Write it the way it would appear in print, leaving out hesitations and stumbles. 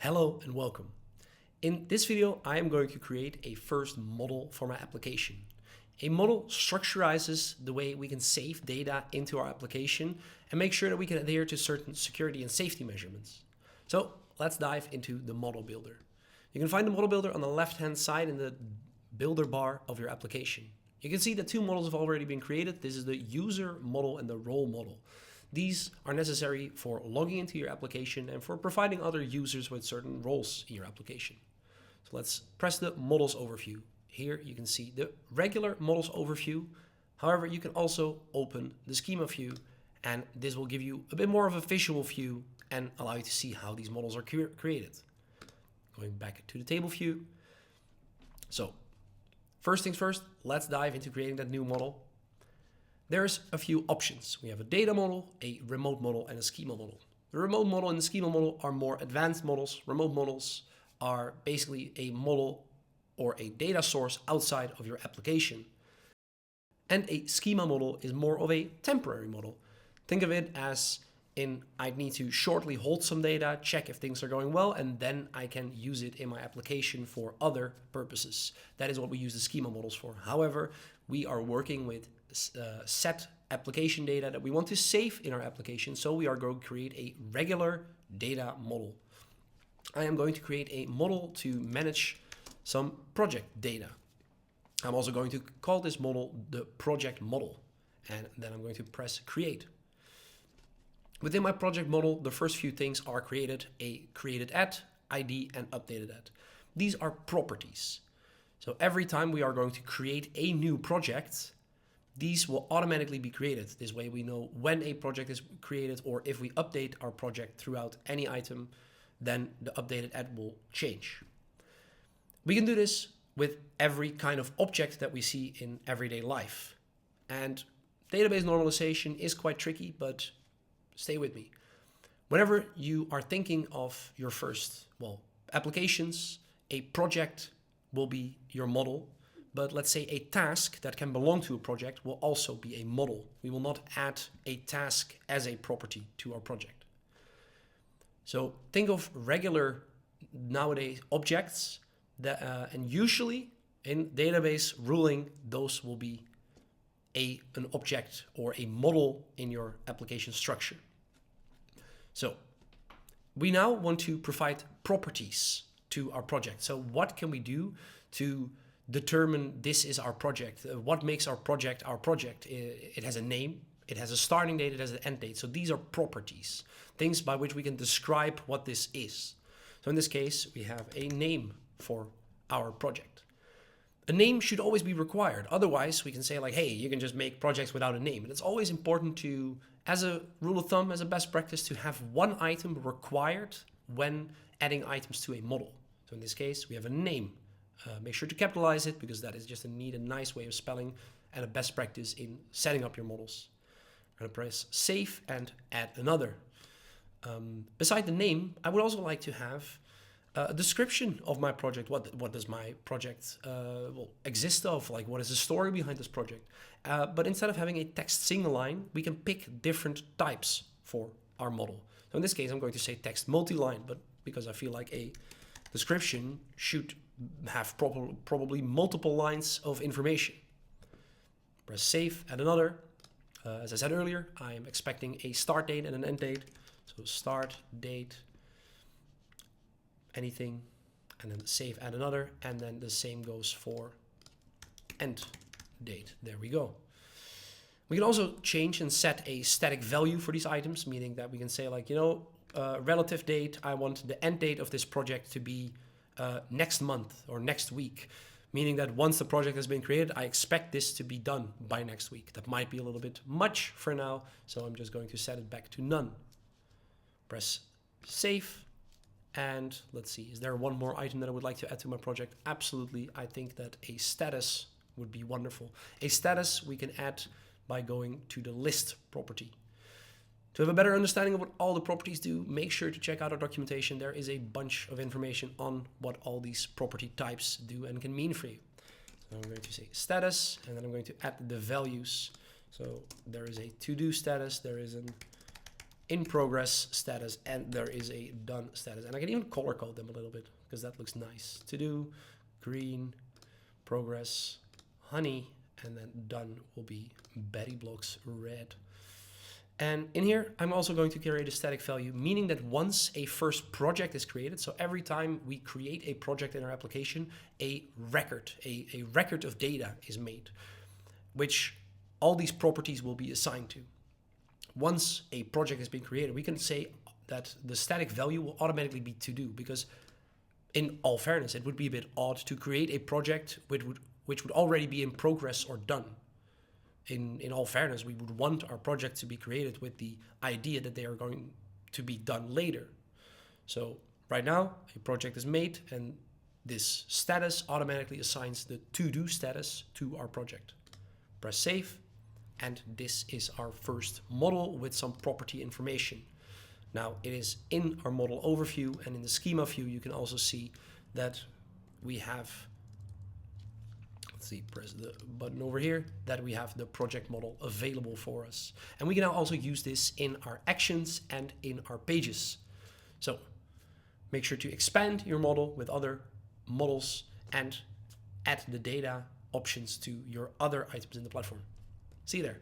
Hello and welcome. In this video, I am going to create a first model for my application. A model structurizes the way we can save data into our application and make sure that we can adhere to certain security and safety measurements. So let's dive into the model builder. You can find the model builder on the left-hand side in the builder bar of your application. You can see that two models have already been created. This is the user model and the role model. These are necessary for logging into your application and for providing other users with certain roles in your application. So let's press the models overview. Here you can see the regular models overview. However, you can also open the schema view, and this will give you a bit more of a visual view and allow you to see how these models are created. Going back to the table view. So first things first, let's dive into creating that new model. There's a few options. We have a data model, a remote model, and a schema model. The remote model and the schema model are more advanced models. Remote models are basically a model or a data source outside of your application. And a schema model is more of a temporary model. Think of it as I need to shortly hold some data, check if things are going well, and then I can use it in my application for other purposes. That is what we use the schema models for. However, we are working with set application data that we want to save in our application, so we are going to create a regular data model. I am going to create a model to manage some project data. I'm also going to call this model the project model, and then I'm going to press create. Within my project model, the first few things are created: a created at, ID, and updated at. These are properties. So every time we are going to create a new project, these will automatically be created. This way we know when a project is created, or if we update our project throughout any item, then the updated at will change. We can do this with every kind of object that we see in everyday life. And database normalization is quite tricky, but stay with me. Whenever you are thinking of your first, applications, a project will be your model. But let's say a task that can belong to a project will also be a model. We will not add a task as a property to our project. So think of regular nowadays objects that, and usually in database ruling, those will be an object or a model in your application structure. So we now want to provide properties to our project. So what can we do to determine this is our project? What makes our project our project? It has a name, it has a starting date, it has an end date. So these are properties, things by which we can describe what this is. So in this case, we have a name for our project. A name should always be required. Otherwise, we can say like, hey, you can just make projects without a name. And it's always important to, as a rule of thumb, as a best practice, to have one item required when adding items to a model. So in this case, we have a name. Make sure to capitalize it, because that is just a neat and nice way of spelling and a best practice in setting up your models. I'm going to press save and add another. Beside the name, I would also like to have a description of my project. What does my project exist of? Like, what is the story behind this project? But instead of having a text single line, we can pick different types for our model. So in this case, I'm going to say text multi-line, but because I feel like a description should have probably multiple lines of information. Press save, add another. As I said earlier, I am expecting a start date and an end date. So start date, anything, and then save, add another, and then the same goes for end date. There we go. We can also change and set a static value for these items, meaning that we can say like, relative date, I want the end date of this project to be next month or next week, meaning that once the project has been created, I expect this to be done by next week. That might be a little bit much for now, so I'm just going to set it back to none. Press save, and let's see, is there one more item that I would like to add to my project? Absolutely. I think that a status would be wonderful. A status we can add by going to the list property. To have a better understanding of what all the properties do, make sure to check out our documentation. There is a bunch of information on what all these property types do and can mean for you. So I'm going to say status, and then I'm going to add the values. So there is a to-do status, there is an in progress status, and there is a done status. And I can even color code them a little bit because that looks nice. To do, green, progress, honey, and then done will be Betty blocks red. And in here, I'm also going to create a static value, meaning that once a first project is created, so every time we create a project in our application, a record of data is made, which all these properties will be assigned to. Once a project has been created, we can say that the static value will automatically be to do, because in all fairness, it would be a bit odd to create a project which would already be in progress or done. In all fairness, we would want our project to be created with the idea that they are going to be done later. So right now, a project is made, and this status automatically assigns the to-do status to our project. Press save, and this is our first model with some property information. Now it is in our model overview, and in the schema view, you can also see that we have, press the button over here, that we have the project model available for us. And we can now also use this in our actions and in our pages. So make sure to expand your model with other models and add the data options to your other items in the platform. See you there.